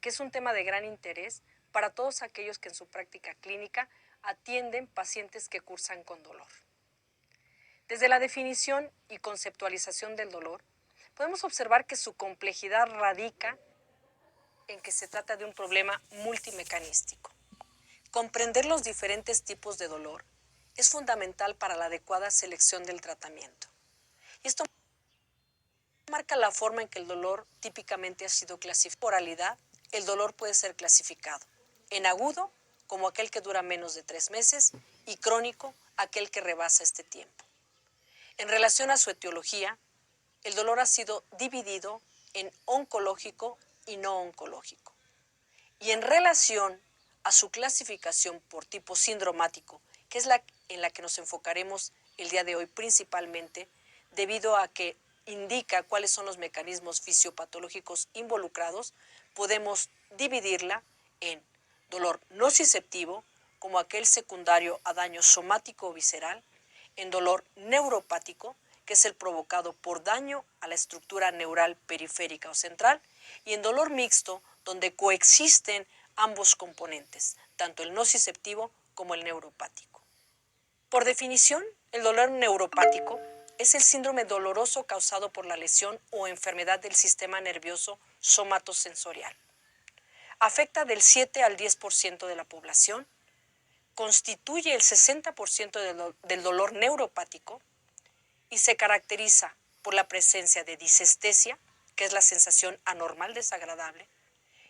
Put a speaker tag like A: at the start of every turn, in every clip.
A: que es un tema de gran interés para todos aquellos que en su práctica clínica atienden pacientes que cursan con dolor. Desde la definición y conceptualización del dolor, podemos observar que su complejidad radica en que se trata de un problema multimecanístico. Comprender los diferentes tipos de dolor es fundamental para la adecuada selección del tratamiento. Y esto marca la forma en que el dolor típicamente ha sido clasificado. Por oralidad, el dolor puede ser clasificado en agudo, como aquel que dura menos de 3 meses, y crónico, aquel que rebasa este tiempo. En relación a su etiología, el dolor ha sido dividido en oncológico y no oncológico. Y en relación a su clasificación por tipo sindromático, que es en la que nos enfocaremos el día de hoy principalmente, debido a que indica cuáles son los mecanismos fisiopatológicos involucrados, podemos dividirla en dolor nociceptivo, como aquel secundario a daño somático o visceral, en dolor neuropático, que es el provocado por daño a la estructura neural periférica o central, y en dolor mixto, donde coexisten ambos componentes, tanto el nociceptivo como el neuropático. Por definición, el dolor neuropático es el síndrome doloroso causado por la lesión o enfermedad del sistema nervioso somatosensorial. Afecta del 7 al 10% de la población, constituye el 60% del dolor neuropático y se caracteriza por la presencia de disestesia, que es la sensación anormal desagradable,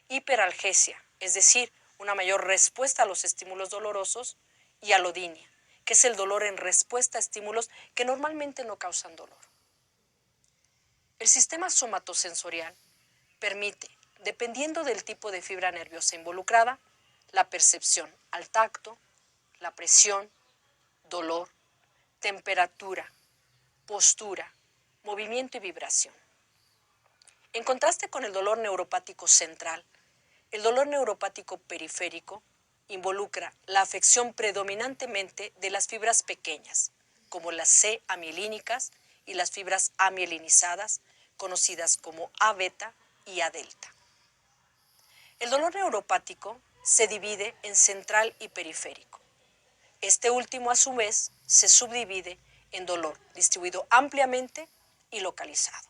A: hiperalgesia, es decir, una mayor respuesta a los estímulos dolorosos, y alodinia, que es el dolor en respuesta a estímulos que normalmente no causan dolor. El sistema somatosensorial permite, dependiendo del tipo de fibra nerviosa involucrada, la percepción al tacto, la presión, dolor, temperatura, postura, movimiento y vibración. En contraste con el dolor neuropático central, el dolor neuropático periférico involucra la afección predominantemente de las fibras pequeñas, como las C-amielínicas y las fibras amielinizadas, conocidas como A-beta y A-delta. El dolor neuropático se divide en central y periférico. Este último, a su vez, se subdivide en dolor distribuido ampliamente y localizado.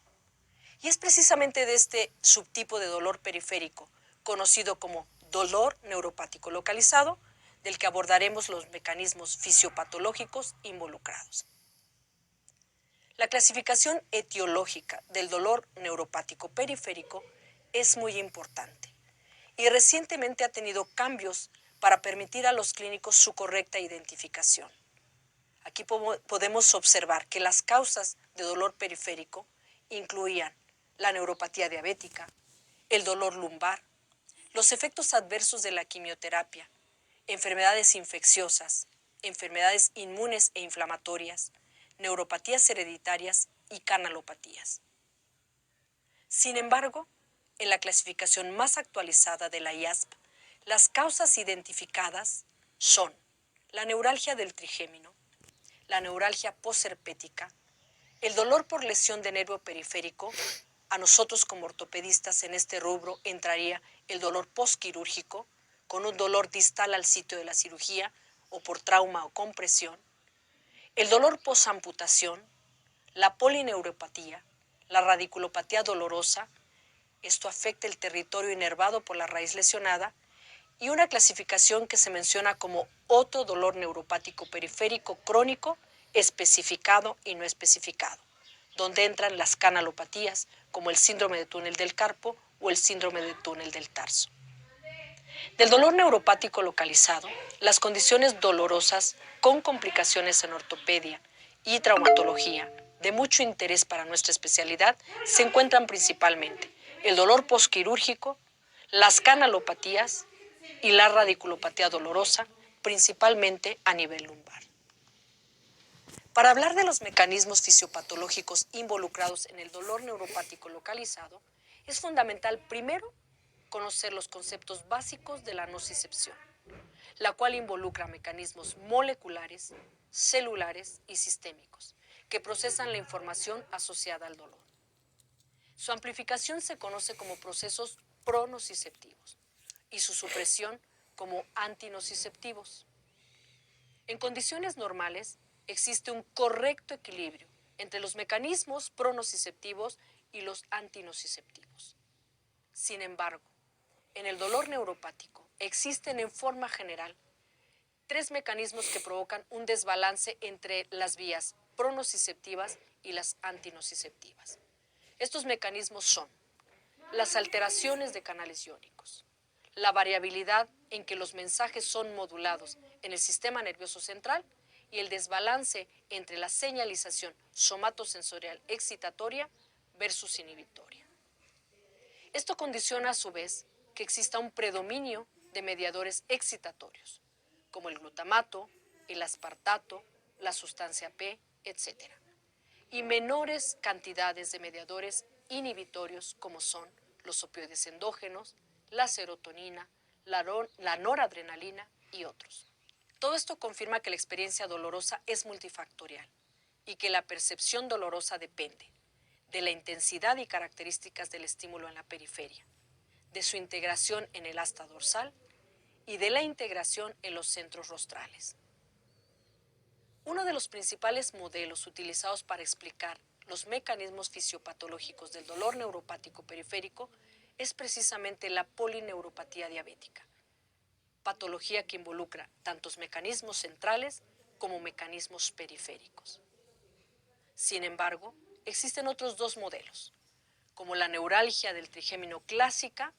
A: Y es precisamente de este subtipo de dolor periférico, conocido como dolor neuropático localizado, del que abordaremos los mecanismos fisiopatológicos involucrados. La clasificación etiológica del dolor neuropático periférico es muy importante y recientemente ha tenido cambios para permitir a los clínicos su correcta identificación. Aquí podemos observar que las causas de dolor periférico incluían la neuropatía diabética, el dolor lumbar, los efectos adversos de la quimioterapia, enfermedades infecciosas, enfermedades inmunes e inflamatorias, neuropatías hereditarias y canalopatías. Sin embargo, en la clasificación más actualizada de la IASP, las causas identificadas son la neuralgia del trigémino, la neuralgia posherpética, el dolor por lesión de nervio periférico. A nosotros como ortopedistas en este rubro entraría el dolor postquirúrgico, con un dolor distal al sitio de la cirugía o por trauma o compresión, el dolor posamputación, la polineuropatía, la radiculopatía dolorosa. Esto afecta el territorio inervado por la raíz lesionada, y una clasificación que se menciona como otro dolor neuropático periférico crónico especificado y no especificado, donde entran las canalopatías, como el síndrome de túnel del carpo o el síndrome de túnel del tarso. Del dolor neuropático localizado, las condiciones dolorosas con complicaciones en ortopedia y traumatología de mucho interés para nuestra especialidad se encuentran principalmente el dolor postquirúrgico, las canalopatías y la radiculopatía dolorosa, principalmente a nivel lumbar. Para hablar de los mecanismos fisiopatológicos involucrados en el dolor neuropático localizado, es fundamental primero conocer los conceptos básicos de la nocicepción, la cual involucra mecanismos moleculares, celulares y sistémicos, que procesan la información asociada al dolor. Su amplificación se conoce como procesos pronociceptivos y su supresión como antinociceptivos. En condiciones normales existe un correcto equilibrio entre los mecanismos pronociceptivos y los antinociceptivos. Sin embargo, en el dolor neuropático existen en forma general tres mecanismos que provocan un desbalance entre las vías pronociceptivas y las antinociceptivas. Estos mecanismos son las alteraciones de canales iónicos, la variabilidad en que los mensajes son modulados en el sistema nervioso central y el desbalance entre la señalización somatosensorial excitatoria versus inhibitoria. Esto condiciona a su vez que exista un predominio de mediadores excitatorios, como el glutamato, el aspartato, la sustancia P, etc., y menores cantidades de mediadores inhibitorios como son los opioides endógenos, la serotonina, la noradrenalina y otros. Todo esto confirma que la experiencia dolorosa es multifactorial y que la percepción dolorosa depende de la intensidad y características del estímulo en la periferia, de su integración en el asta dorsal y de la integración en los centros rostrales. Uno de los principales modelos utilizados para explicar los mecanismos fisiopatológicos del dolor neuropático periférico es precisamente la polineuropatía diabética, patología que involucra tantos mecanismos centrales como mecanismos periféricos. Sin embargo, existen otros dos modelos, como la neuralgia del trigémino clásica,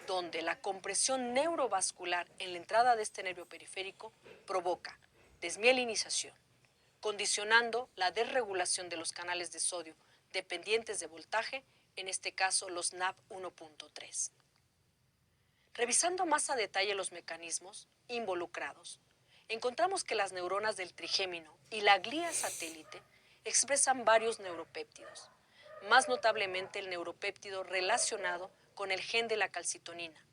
A: donde la compresión neurovascular en la entrada de este nervio periférico provoca desmielinización, condicionando la desregulación de los canales de sodio dependientes de voltaje, en este caso los NaV 1.3. Revisando más a detalle los mecanismos involucrados, encontramos que las neuronas del trigémino y la glía satélite expresan varios neuropéptidos, más notablemente el neuropéptido relacionado con el gen de la calcitonina,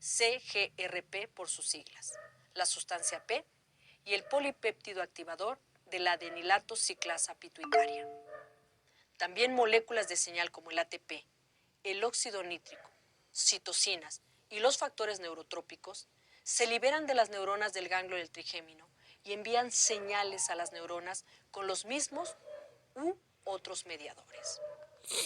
A: CGRP por sus siglas, la sustancia P y el polipéptido activador de la adenilato ciclasa pituitaria. También moléculas de señal como el ATP, el óxido nítrico, citocinas y los factores neurotrópicos se liberan de las neuronas del ganglio del trigémino y envían señales a las neuronas con los mismos u otros mediadores.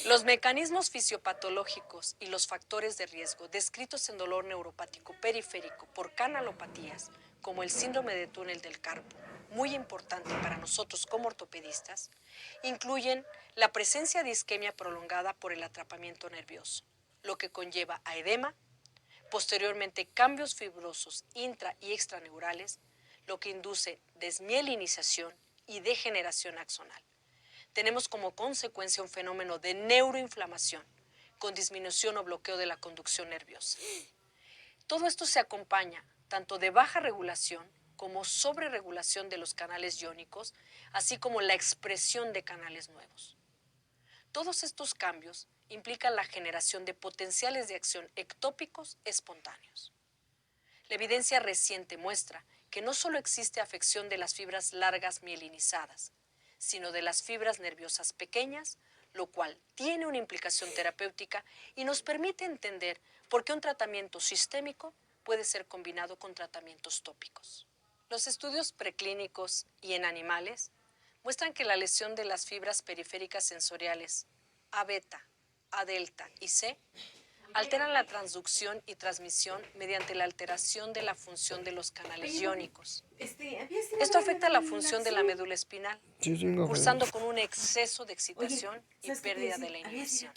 A: Los mecanismos fisiopatológicos y los factores de riesgo descritos en dolor neuropático periférico por canalopatías, como el síndrome de túnel del carpo, muy importante para nosotros como ortopedistas, incluyen la presencia de isquemia prolongada por el atrapamiento nervioso, lo que conlleva a edema, posteriormente cambios fibrosos intra y extraneurales, lo que induce desmielinización y degeneración axonal. Tenemos como consecuencia un fenómeno de neuroinflamación con disminución o bloqueo de la conducción nerviosa. Todo esto se acompaña tanto de baja regulación como sobreregulación de los canales iónicos, así como la expresión de canales nuevos. Todos estos cambios implican la generación de potenciales de acción ectópicos espontáneos. La evidencia reciente muestra que no solo existe afección de las fibras largas mielinizadas, sino de las fibras nerviosas pequeñas, lo cual tiene una implicación terapéutica y nos permite entender por qué un tratamiento sistémico puede ser combinado con tratamientos tópicos. Los estudios preclínicos y en animales muestran que la lesión de las fibras periféricas sensoriales A beta, A delta y C alteran la transducción y transmisión mediante la alteración de la función de los canales iónicos. Esto afecta la función de la médula espinal, cursando con un exceso de excitación y pérdida de la inhibición.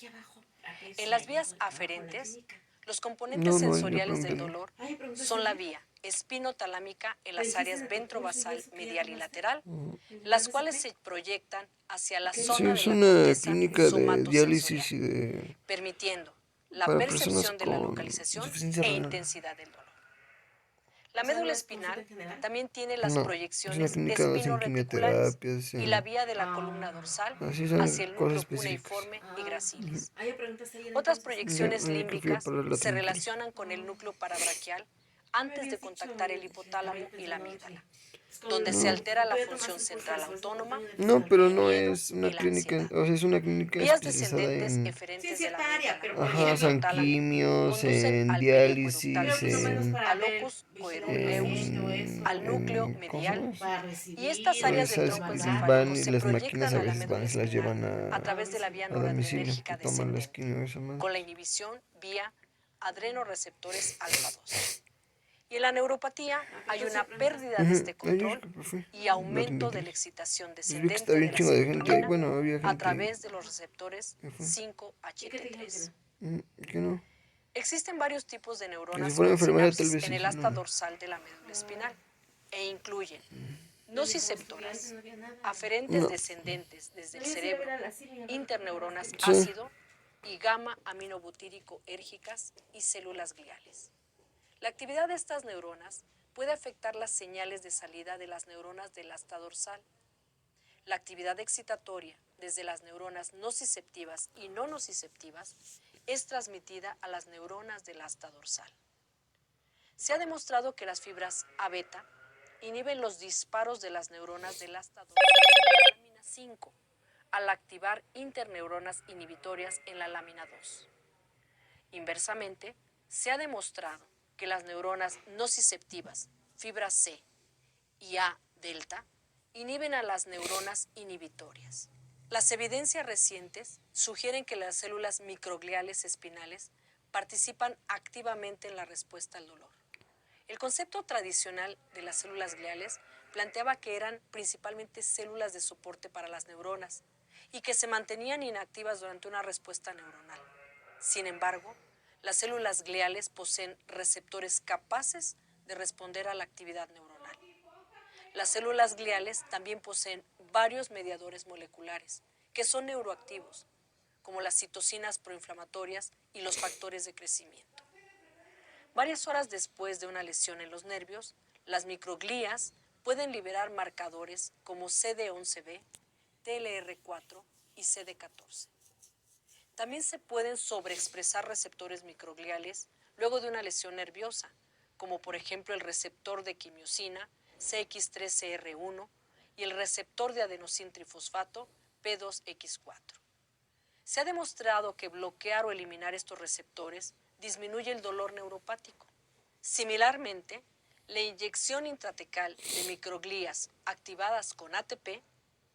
A: En las vías aferentes, los componentes sensoriales del dolor son la vía espinotalámica en las áreas ventrovasal, medial y lateral, las cuales se proyectan hacia la zona
B: es
A: de la
B: una
A: corteza
B: clínica de
A: somatosensorial,
B: diálisis y de
A: permitiendo la
B: para personas
A: percepción de la
B: con
A: localización
B: insuficiencia
A: e
B: renal.
A: intensidad del dolor. La médula espinal también tiene las
B: No, es una
A: proyecciones
B: clínica donde hacen
A: espinoreticulares
B: quimioterapias,
A: y la vía de la columna dorsal
B: así
A: hacia
B: son
A: el
B: cosas
A: núcleo
B: específicas.
A: cuneiforme y gracilis.
C: Ahí preguntaste ayer
A: Otras
C: entonces.
A: proyecciones
B: Yo creo que fui a
A: límbicas
B: parar la
A: se
B: tonsilitis.
A: relacionan con el núcleo parabraquial antes de contactar el hipotálamo y la amígdala, donde se altera la función central autónoma,
B: No, pero
A: el
B: no
A: miedo
B: es una
A: y la
B: clínica,
A: ansiedad.
B: o sea, es una clínica
A: Vías
B: especializada
A: descendentes
B: en,
A: eferentes de la amígdala y
B: ajá,
A: el
B: son
A: hipotálamo
B: quimios,
A: conducen
B: en
A: al periacueductal
B: diálisis,
A: derecho, al locus coeruleus, al núcleo
B: ¿cómo se
A: medial,
B: llama?
A: y estas áreas del
B: Esas
A: tronco
B: van
A: encefálico
B: y
A: se
B: las máquinas
A: proyectan
B: a
A: a la
B: veces van
A: médula
B: y se las
A: espinal
B: llevan
A: a través de la vía
B: a domicilio, te
A: noradrenérgica
B: toman las
A: descendente,
B: quimios esa madre.
A: con la inhibición vía adrenoreceptores alfa 2. Y en la neuropatía hay una pérdida de este
B: Ay, yo
A: control
B: fui,
A: y
B: no atendí
A: aumento de
B: clase.
A: la excitación
B: Pues vi que estaba
A: descendente
B: bien
A: de la
B: chingo de gente ahí,
A: serotonina
B: bueno, había
A: a
B: gente ahí.
A: través de los receptores
B: ¿Qué fue?
A: 5-HT3.
B: ¿Qué no?
A: Existen varios tipos de
B: Y si
A: neuronas
B: fuera
A: con
B: enfermera tal
A: sinapsis
B: vez
A: en
B: sí,
A: el
B: si no,
A: asta
B: no.
A: dorsal de la médula espinal e incluyen nociceptoras, aferentes
B: No,
A: descendentes desde el cerebro, interneuronas
B: sí.
A: ácido y gamma aminobutírico érgicas y células gliales. La actividad de estas neuronas puede afectar las señales de salida de las neuronas del asta dorsal. La actividad excitatoria desde las neuronas nociceptivas y no nociceptivas es transmitida a las neuronas del asta dorsal. Se ha demostrado que las fibras A-beta inhiben los disparos de las neuronas del asta dorsal en la lámina 5 al activar interneuronas inhibitorias en la lámina 2. Inversamente, se ha demostrado que las neuronas nociceptivas, fibra C y A-delta, inhiben a las neuronas inhibitorias. Las evidencias recientes sugieren que las células microgliales espinales participan activamente en la respuesta al dolor. El concepto tradicional de las células gliales planteaba que eran principalmente células de soporte para las neuronas y que se mantenían inactivas durante una respuesta neuronal. Sin embargo, las células gliales poseen receptores capaces de responder a la actividad neuronal. Las células gliales también poseen varios mediadores moleculares que son neuroactivos, como las citocinas proinflamatorias y los factores de crecimiento. Varias horas después de una lesión en los nervios, las microglías pueden liberar marcadores como CD11B, TLR4 y CD14. También se pueden sobreexpresar receptores microgliales luego de una lesión nerviosa, como por ejemplo el receptor de quimiosina CX3CR1 y el receptor de adenosintrifosfato P2X4. Se ha demostrado que bloquear o eliminar estos receptores disminuye el dolor neuropático. Similarmente, la inyección intratecal de microglías activadas con ATP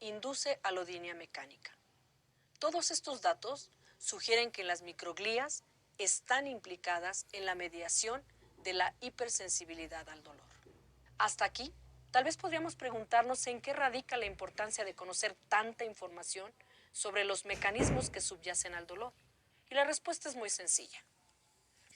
A: induce alodinia mecánica. Todos estos datos sugieren que las microglías están implicadas en la mediación de la hipersensibilidad al dolor. Hasta aquí, tal vez podríamos preguntarnos en qué radica la importancia de conocer tanta información sobre los mecanismos que subyacen al dolor. Y la respuesta es muy sencilla.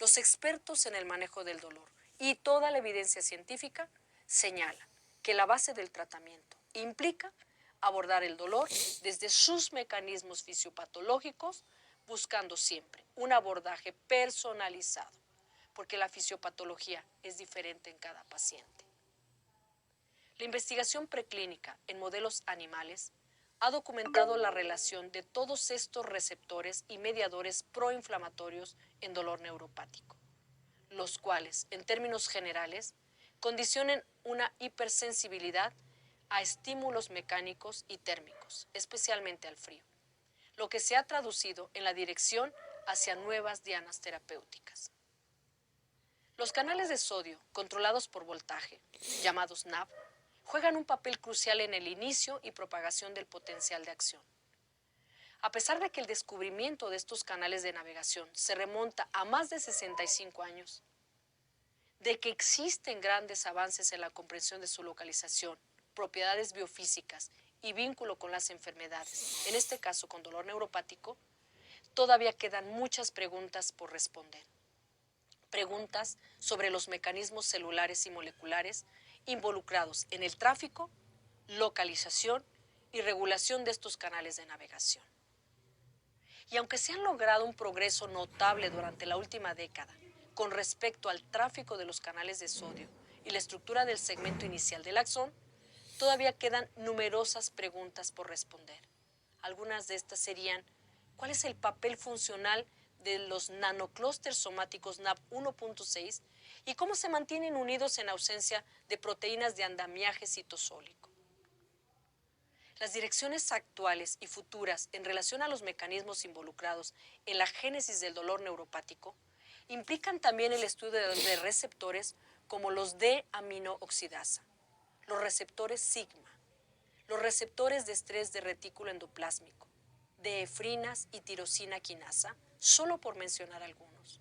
A: Los expertos en el manejo del dolor y toda la evidencia científica señalan que la base del tratamiento implica abordar el dolor desde sus mecanismos fisiopatológicos, buscando siempre un abordaje personalizado, porque la fisiopatología es diferente en cada paciente. La investigación preclínica en modelos animales ha documentado la relación de todos estos receptores y mediadores proinflamatorios en dolor neuropático, los cuales, en términos generales, condicionan una hipersensibilidad a estímulos mecánicos y térmicos, especialmente al frío, lo que se ha traducido en la dirección hacia nuevas dianas terapéuticas. Los canales de sodio controlados por voltaje, llamados NAV, juegan un papel crucial en el inicio y propagación del potencial de acción. A pesar de que el descubrimiento de estos canales de navegación se remonta a más de 65 años, de que existen grandes avances en la comprensión de su localización, propiedades biofísicas y vínculo con las enfermedades, en este caso con dolor neuropático, todavía quedan muchas preguntas por responder. Preguntas sobre los mecanismos celulares y moleculares involucrados en el tráfico, localización y regulación de estos canales de navegación. Y aunque se han logrado un progreso notable durante la última década con respecto al tráfico de los canales de sodio y la estructura del segmento inicial del axón, todavía quedan numerosas preguntas por responder. Algunas de estas serían: ¿cuál es el papel funcional de los nanoclústeres somáticos NAP 1.6 y cómo se mantienen unidos en ausencia de proteínas de andamiaje citosólico. Las direcciones actuales y futuras en relación a los mecanismos involucrados en la génesis del dolor neuropático implican también el estudio de receptores como los D-aminooxidasa, los receptores sigma, los receptores de estrés de retículo endoplásmico, de efrinas y tirosina quinasa, solo por mencionar algunos.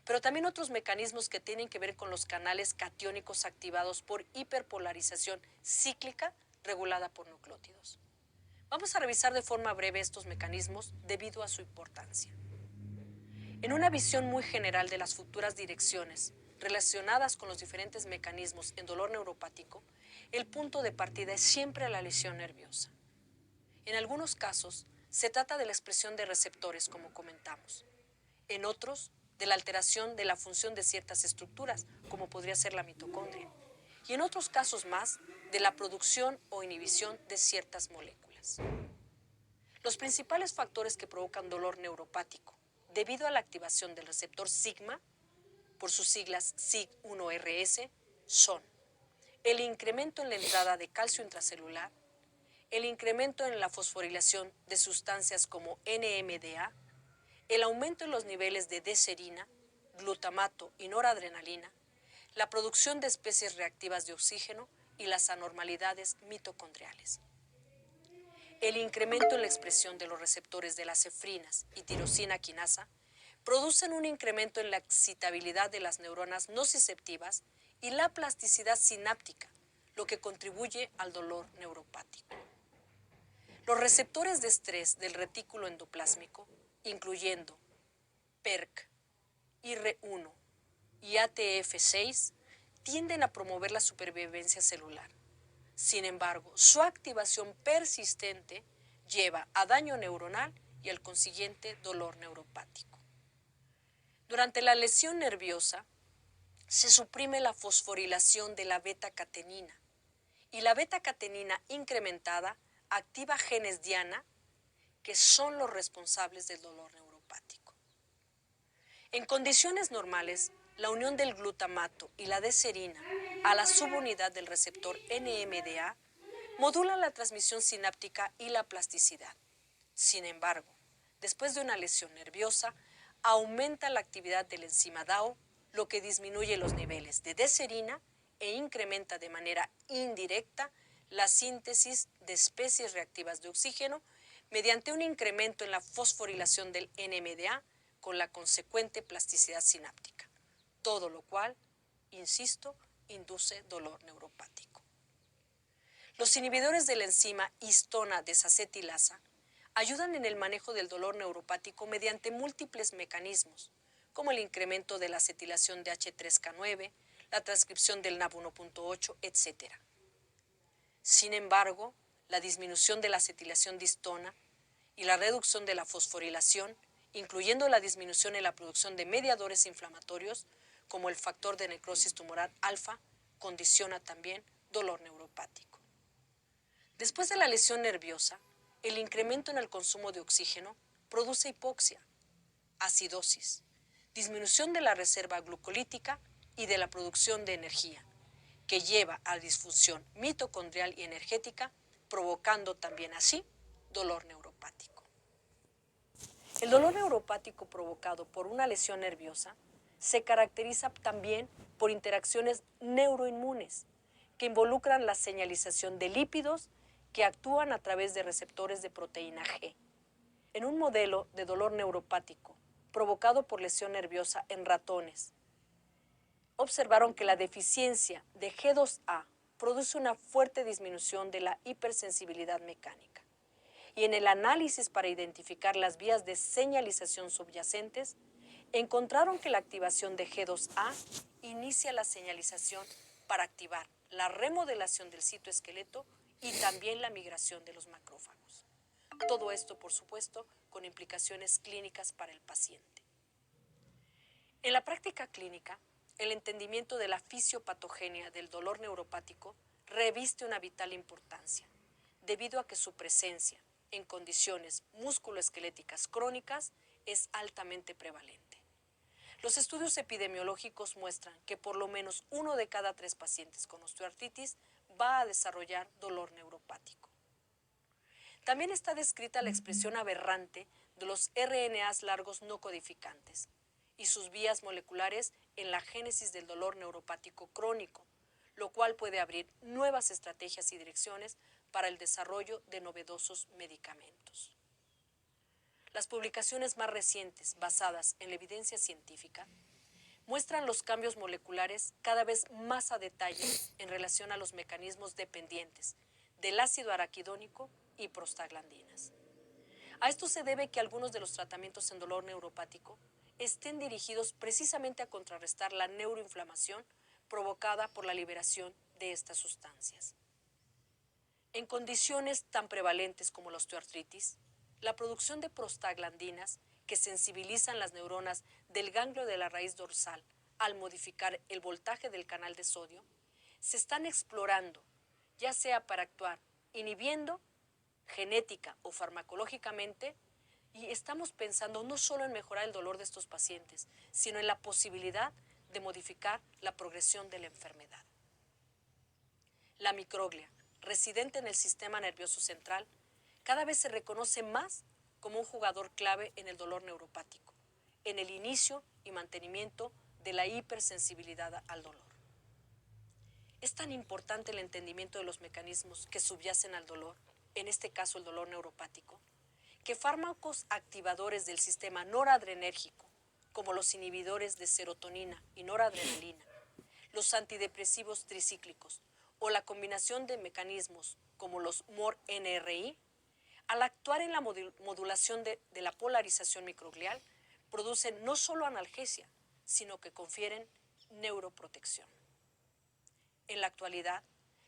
A: Pero también otros mecanismos que tienen que ver con los canales catiónicos activados por hiperpolarización cíclica regulada por nucleótidos. Vamos a revisar de forma breve estos mecanismos debido a su importancia. En una visión muy general de las futuras direcciones relacionadas con los diferentes mecanismos en dolor neuropático, el punto de partida es siempre la lesión nerviosa. En algunos casos, se trata de la expresión de receptores, como comentamos. En otros, de la alteración de la función de ciertas estructuras, como podría ser la mitocondria. Y en otros casos más, de la producción o inhibición de ciertas moléculas. Los principales factores que provocan dolor neuropático, debido a la activación del receptor sigma, por sus siglas SIG1RS, son el incremento en la entrada de calcio intracelular, el incremento en la fosforilación de sustancias como NMDA, el aumento en los niveles de D-serina, glutamato y noradrenalina, la producción de especies reactivas de oxígeno y las anormalidades mitocondriales. El incremento en la expresión de los receptores de las efrinas y tirosina quinasa producen un incremento en la excitabilidad de las neuronas nociceptivas y la plasticidad sináptica, lo que contribuye al dolor neuropático. Los receptores de estrés del retículo endoplásmico, incluyendo PERK, IR1 y ATF6, tienden a promover la supervivencia celular. Sin embargo, su activación persistente lleva a daño neuronal y al consiguiente dolor neuropático. Durante la lesión nerviosa, se suprime la fosforilación de la beta-catenina y la beta-catenina incrementada activa genes diana que son los responsables del dolor neuropático. En condiciones normales, la unión del glutamato y la D-serina a la subunidad del receptor NMDA modula la transmisión sináptica y la plasticidad. Sin embargo, después de una lesión nerviosa, aumenta la actividad del enzima DAO, lo que disminuye los niveles de D-serina e incrementa de manera indirecta la síntesis de especies reactivas de oxígeno mediante un incremento en la fosforilación del NMDA con la consecuente plasticidad sináptica, todo lo cual, insisto, induce dolor neuropático. Los inhibidores de la enzima histona desacetilasa ayudan en el manejo del dolor neuropático mediante múltiples mecanismos, como el incremento de la acetilación de H3K9, la transcripción del NAB1.8, etc. Sin embargo, la disminución de la acetilación de histona y la reducción de la fosforilación, incluyendo la disminución en la producción de mediadores inflamatorios, como el factor de necrosis tumoral alfa, condiciona también dolor neuropático. Después de la lesión nerviosa, el incremento en el consumo de oxígeno produce hipoxia, acidosis, disminución de la reserva glucolítica y de la producción de energía, que lleva a disfunción mitocondrial y energética, provocando también así dolor neuropático. El dolor neuropático provocado por una lesión nerviosa se caracteriza también por interacciones neuroinmunes que involucran la señalización de lípidos que actúan a través de receptores de proteína G. En un modelo de dolor neuropático provocado por lesión nerviosa en ratones, observaron que la deficiencia de G2A produce una fuerte disminución de la hipersensibilidad mecánica. Y en el análisis para identificar las vías de señalización subyacentes, encontraron que la activación de G2A inicia la señalización para activar la remodelación del citoesqueleto y también la migración de los macrófagos. Todo esto, por supuesto, con implicaciones clínicas para el paciente. En la práctica clínica, el entendimiento de la fisiopatogenia del dolor neuropático reviste una vital importancia, debido a que su presencia en condiciones musculoesqueléticas crónicas es altamente prevalente. Los estudios epidemiológicos muestran que por lo menos 1 de cada 3 pacientes con osteoartritis va a desarrollar dolor neuropático. También está descrita la expresión aberrante de los RNAs largos no codificantes y sus vías moleculares en la génesis del dolor neuropático crónico, lo cual puede abrir nuevas estrategias y direcciones para el desarrollo de novedosos medicamentos. Las publicaciones más recientes, basadas en la evidencia científica, muestran los cambios moleculares cada vez más a detalle en relación a los mecanismos dependientes del ácido araquidónico y prostaglandinas. A esto se debe que algunos de los tratamientos en dolor neuropático estén dirigidos precisamente a contrarrestar la neuroinflamación provocada por la liberación de estas sustancias. En condiciones tan prevalentes como la osteoartritis, la producción de prostaglandinas que sensibilizan las neuronas del ganglio de la raíz dorsal al modificar el voltaje del canal de sodio, se están explorando, ya sea para actuar inhibiendo genética o farmacológicamente, y estamos pensando no solo en mejorar el dolor de estos pacientes, sino en la posibilidad de modificar la progresión de la enfermedad. La microglia, residente en el sistema nervioso central, cada vez se reconoce más como un jugador clave en el dolor neuropático, en el inicio y mantenimiento de la hipersensibilidad al dolor. Es tan importante el entendimiento de los mecanismos que subyacen al dolor, en este caso el dolor neuropático, que fármacos activadores del sistema noradrenérgico, como los inhibidores de serotonina y noradrenalina, los antidepresivos tricíclicos o la combinación de mecanismos como los MOR-NRI, al actuar en la modulación de la polarización microglial, producen no solo analgesia, sino que confieren neuroprotección. En la actualidad,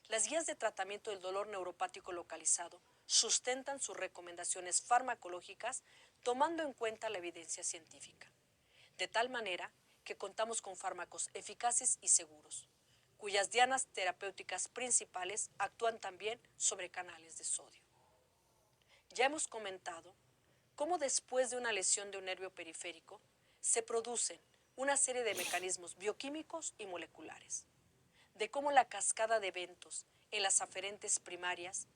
A: las guías de tratamiento del dolor neuropático localizado sustentan sus recomendaciones farmacológicas tomando en cuenta la evidencia científica, de tal manera que contamos con fármacos eficaces y seguros, cuyas dianas terapéuticas principales actúan también sobre canales de sodio. Ya hemos comentado cómo después de una lesión de un nervio periférico se producen una serie de mecanismos bioquímicos y moleculares, de cómo la cascada de eventos en las aferentes primarias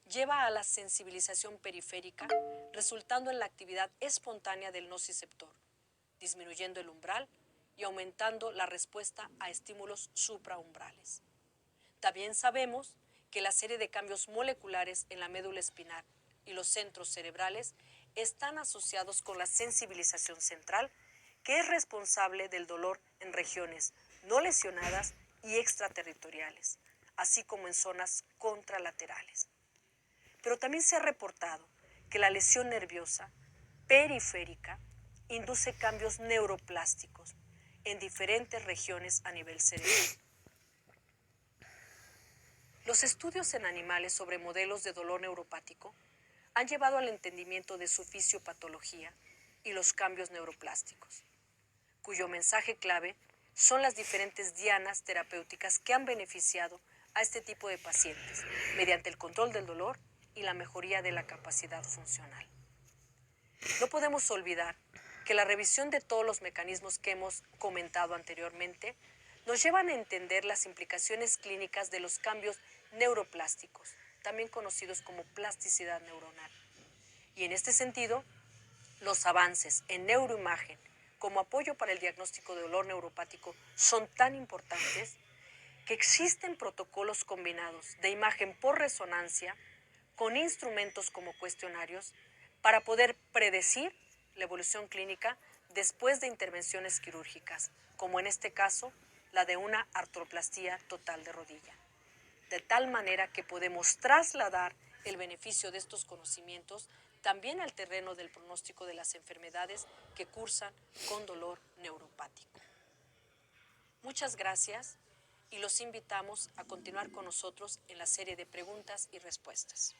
A: lleva a la sensibilización periférica, resultando en la actividad espontánea del nociceptor, disminuyendo el umbral y aumentando la respuesta a estímulos supraumbrales. También sabemos que la serie de cambios moleculares en la médula espinal y los centros cerebrales están asociados con la sensibilización central, que es responsable del dolor en regiones no lesionadas y extraterritoriales, así como en zonas contralaterales. Pero también se ha reportado que la lesión nerviosa periférica induce cambios neuroplásticos en diferentes regiones a nivel cerebral. Los estudios en animales sobre modelos de dolor neuropático han llevado al entendimiento de su fisiopatología y los cambios neuroplásticos, cuyo mensaje clave son las diferentes dianas terapéuticas que han beneficiado a este tipo de pacientes mediante el control del dolor y la mejoría de la capacidad funcional. No podemos olvidar que la revisión de todos los mecanismos que hemos comentado anteriormente nos llevan a entender las implicaciones clínicas de los cambios neuroplásticos, también conocidos como plasticidad neuronal. Y en este sentido, los avances en neuroimagen como apoyo para el diagnóstico de dolor neuropático son tan importantes que existen protocolos combinados de imagen por resonancia con instrumentos como cuestionarios para poder predecir la evolución clínica después de intervenciones quirúrgicas, como en este caso la de una artroplastía total de rodilla. De tal manera que podemos trasladar el beneficio de estos conocimientos también al terreno del pronóstico de las enfermedades que cursan con dolor neuropático. Muchas gracias y los invitamos a continuar con nosotros en la serie de preguntas y respuestas.